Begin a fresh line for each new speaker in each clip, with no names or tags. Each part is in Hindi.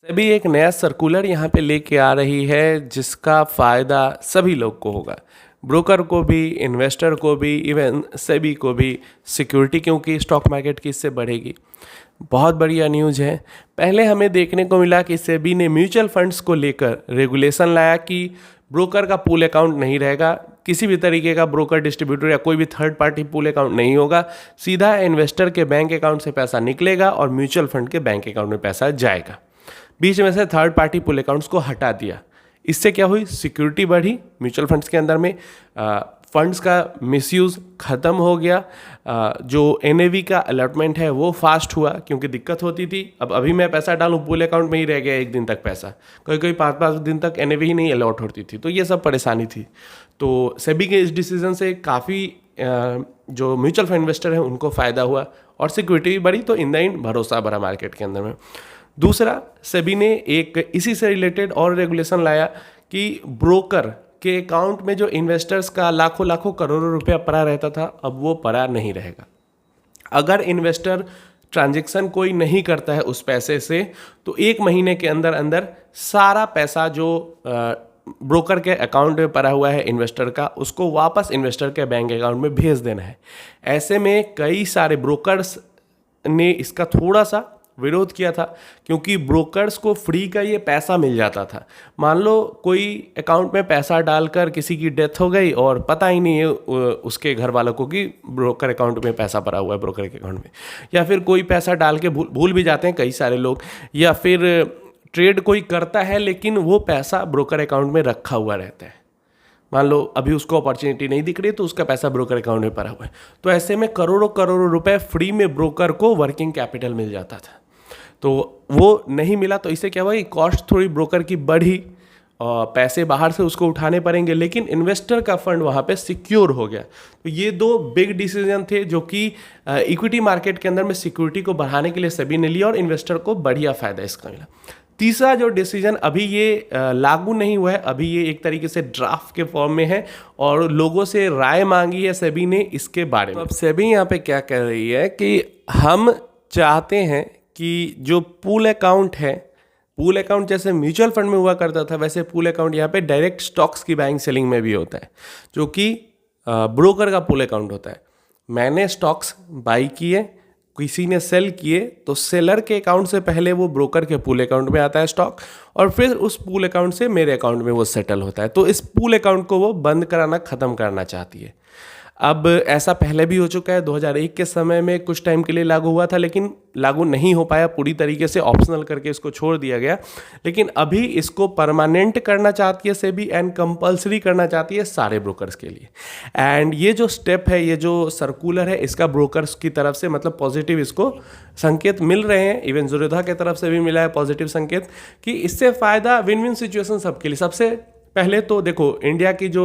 सेबी एक नया सर्कुलर यहाँ पे लेके आ रही है जिसका फ़ायदा सभी लोग को होगा। ब्रोकर को भी, इन्वेस्टर को भी, इवन सेबी को भी। सिक्योरिटी क्योंकि स्टॉक मार्केट की इससे बढ़ेगी। बहुत बढ़िया न्यूज़ है। पहले हमें देखने को मिला कि सेबी ने म्यूचुअल फंड्स को लेकर रेगुलेशन लाया कि ब्रोकर का पूल अकाउंट नहीं रहेगा, किसी भी तरीके का ब्रोकर, डिस्ट्रीब्यूटर या कोई भी थर्ड पार्टी पूल अकाउंट नहीं होगा। सीधा इन्वेस्टर के बैंक अकाउंट से पैसा निकलेगा और म्यूचुअल फंड के बैंक अकाउंट में पैसा जाएगा। बीच में से थर्ड पार्टी पुल अकाउंट्स को हटा दिया। इससे क्या हुई? सिक्योरिटी बढ़ी म्यूचुअल फंड्स के अंदर में। फंड्स का मिसयूज़ ख़त्म हो गया। जो एनएवी का अलॉटमेंट है वो फास्ट हुआ, क्योंकि दिक्कत होती थी। अब अभी मैं पैसा डालूं, पूल अकाउंट में ही रह गया एक दिन तक पैसा, कोई कोई 5-5 दिन तक एनएवी ही नहीं अलॉट होती थी, तो ये सब परेशानी थी। तो सेबी के इस डिसीजन से काफ़ी जो म्यूचुअल फंड इन्वेस्टर हैं उनको फ़ायदा हुआ और सिक्योरिटी भी बढ़ी, तो इन द एंड भरोसा बढ़ा मार्केट के अंदर में। दूसरा, सेबी ने एक इसी से रिलेटेड और रेगुलेशन लाया कि ब्रोकर के अकाउंट में जो इन्वेस्टर्स का लाखों लाखों करोड़ों रुपया पड़ा रहता था, अब वो पड़ा नहीं रहेगा। अगर इन्वेस्टर ट्रांजैक्शन कोई नहीं करता है उस पैसे से, तो 1 महीने के अंदर अंदर सारा पैसा जो ब्रोकर के अकाउंट में पड़ा हुआ है इन्वेस्टर का, उसको वापस इन्वेस्टर के बैंक अकाउंट में भेज देना है। ऐसे में कई सारे ब्रोकर्स ने इसका थोड़ा सा विरोध किया था, क्योंकि ब्रोकर्स को फ्री का ये पैसा मिल जाता था। मान लो कोई अकाउंट में पैसा डालकर किसी की डेथ हो गई और पता ही नहीं है उसके घर वालों को कि ब्रोकर अकाउंट में पैसा पड़ा हुआ है ब्रोकर के अकाउंट में, या फिर कोई पैसा डाल के भूल भी जाते हैं कई सारे लोग, या फिर ट्रेड कोई करता है लेकिन वो पैसा ब्रोकर अकाउंट में रखा हुआ रहता है। मान लो अभी उसको अपॉर्चुनिटी नहीं दिख रही तो उसका पैसा ब्रोकर अकाउंट में पड़ा हुआ है, तो ऐसे में करोड़ों करोड़ों रुपए फ्री में ब्रोकर को वर्किंग कैपिटल मिल जाता था। तो वो नहीं मिला, तो इससे क्या हुआ कि कॉस्ट थोड़ी ब्रोकर की बढ़ी, पैसे बाहर से उसको उठाने पड़ेंगे, लेकिन इन्वेस्टर का फंड वहाँ पे सिक्योर हो गया। तो ये 2 बिग डिसीजन थे जो कि इक्विटी मार्केट के अंदर में सिक्योरिटी को बढ़ाने के लिए सेबी ने लिया और इन्वेस्टर को बढ़िया फायदा इसका मिला। तीसरा जो डिसीजन अभी ये लागू नहीं हुआ है, अभी ये एक तरीके से ड्राफ्ट के फॉर्म में है और लोगों से राय मांगी है सेबी ने इसके बारे में। अब सेबी यहाँ पे क्या कह रही है कि हम चाहते हैं कि जो पूल अकाउंट है, पूल अकाउंट जैसे म्यूचुअल फंड में हुआ करता था, वैसे पूल अकाउंट यहाँ पे डायरेक्ट स्टॉक्स की बाइंग सेलिंग में भी होता है, जो कि ब्रोकर का पूल अकाउंट होता है। मैंने स्टॉक्स बाई किए, किसी ने सेल किए, तो सेलर के अकाउंट से पहले वो ब्रोकर के पूल अकाउंट में आता है स्टॉक, और फिर उस पूल अकाउंट से मेरे अकाउंट में वो सेटल होता है। तो इस पूल अकाउंट को वो बंद कराना, ख़त्म करना चाहती है। अब ऐसा पहले भी हो चुका है, 2001 के समय में कुछ टाइम के लिए लागू हुआ था, लेकिन लागू नहीं हो पाया, पूरी तरीके से ऑप्शनल करके इसको छोड़ दिया गया। लेकिन अभी इसको परमानेंट करना चाहती है सेबी एंड कंपलसरी करना चाहती है सारे ब्रोकर्स के लिए। एंड ये जो स्टेप है, ये जो सर्कुलर है, इसका ब्रोकर्स की तरफ से मतलब पॉजिटिव इसको संकेत मिल रहे हैं। इवन ज़ुरेदा की तरफ से भी मिला है पॉजिटिव संकेत कि इससे फ़ायदा, विन विन सिचुएशन सबके लिए। सबसे पहले तो देखो, इंडिया की जो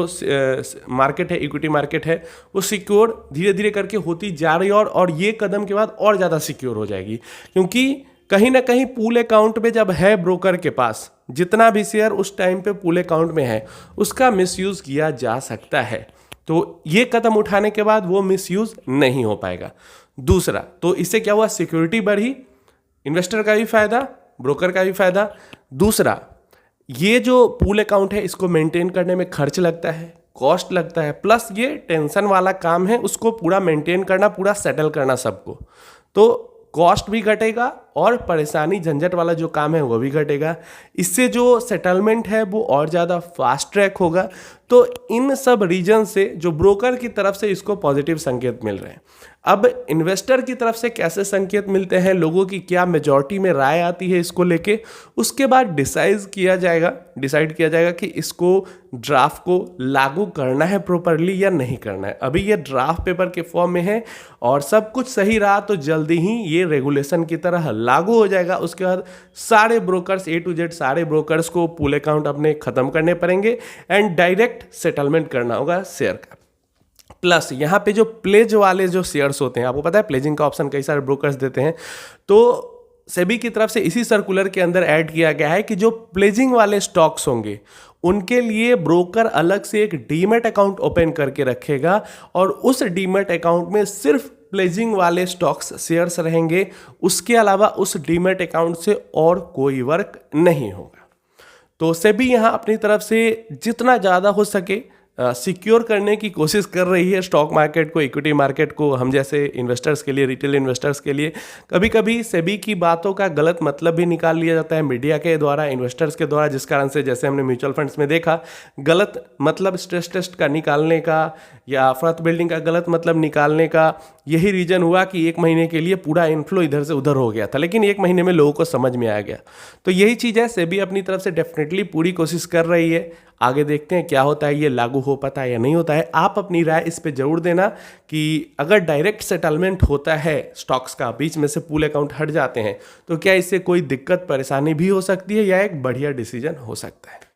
मार्केट है, इक्विटी मार्केट है, वो सिक्योर धीरे धीरे करके होती जा रही है और ये कदम के बाद और ज़्यादा सिक्योर हो जाएगी, क्योंकि कहीं ना कहीं पूल अकाउंट में जब है ब्रोकर के पास जितना भी शेयर उस टाइम पे पूल अकाउंट में है, उसका मिसयूज़ किया जा सकता है। तो ये कदम उठाने के बाद वो मिसयूज़ नहीं हो पाएगा। दूसरा, तो इससे क्या हुआ? सिक्योरिटी बढ़ी, इन्वेस्टर का भी फायदा, ब्रोकर का भी फायदा। दूसरा, ये जो पूल अकाउंट है इसको मेंटेन करने में खर्च लगता है, कॉस्ट लगता है, प्लस ये टेंशन वाला काम है उसको पूरा मेंटेन करना, पूरा सेटल करना सबको, तो कॉस्ट भी घटेगा और परेशानी झंझट वाला जो काम है वो भी घटेगा। इससे जो सेटलमेंट है वो और ज़्यादा फास्ट ट्रैक होगा। तो इन सब रीजन से जो ब्रोकर की तरफ से इसको पॉजिटिव संकेत मिल रहे हैं। अब इन्वेस्टर की तरफ से कैसे संकेत मिलते हैं, लोगों की क्या मेजॉरिटी में राय आती है इसको लेके, उसके बाद डिसाइड किया जाएगा कि इसको ड्राफ्ट को लागू करना है प्रॉपरली या नहीं करना है। अभी ये ड्राफ्ट पेपर के फॉर्म में है और सब कुछ सही रहा तो जल्दी ही ये रेगुलेशन की तरह लागू हो जाएगा। उसके बाद सारे ब्रोकर्स A to Z सारे ब्रोकर्स को पूल अकाउंट अपने खत्म करने पड़ेंगे एंड डायरेक्ट सेटलमेंट करना होगा शेयर का। प्लस यहाँ पे जो प्लेज वाले जो शेयर्स होते हैं, आपको पता है प्लेजिंग का ऑप्शन कई सारे ब्रोकर्स देते हैं, तो सेबी की तरफ से इसी सर्कुलर के अंदर ऐड किया गया है कि जो प्लेजिंग वाले स्टॉक्स होंगे उनके लिए ब्रोकर अलग से एक डीमैट अकाउंट ओपन करके रखेगा और उस डीमैट अकाउंट में सिर्फ प्लेजिंग वाले स्टॉक्स शेयर्स रहेंगे, उसके अलावा उस डीमैट अकाउंट से और कोई वर्क नहीं होगा। तो सेबी यहाँ अपनी तरफ से जितना ज़्यादा हो सके सिक्योर करने की कोशिश कर रही है स्टॉक मार्केट को, इक्विटी मार्केट को, हम जैसे इन्वेस्टर्स के लिए, रिटेल इन्वेस्टर्स के लिए। कभी कभी सेबी की बातों का गलत मतलब भी निकाल लिया जाता है मीडिया के द्वारा, इन्वेस्टर्स के द्वारा, जिस कारण से जैसे हमने म्यूचुअल फंड्स में देखा, गलत मतलब स्ट्रेस टेस्ट का निकालने का या फ्रंट बिल्डिंग का गलत मतलब निकालने का यही रीजन हुआ कि 1 महीने के लिए पूरा इन्फ्लो इधर से उधर हो गया था, लेकिन 1 महीने में लोगों को समझ में आ गया। तो यही चीज़ है, सेबी अपनी तरफ से डेफिनेटली पूरी कोशिश कर रही है। आगे देखते हैं क्या होता है, ये लागू हो पाता है या नहीं होता है। आप अपनी राय इस पे जरूर देना कि अगर डायरेक्ट सेटलमेंट होता है स्टॉक्स का, बीच में से पूल अकाउंट हट जाते हैं, तो क्या इससे कोई दिक्कत परेशानी भी हो सकती है या एक बढ़िया डिसीजन हो सकता है।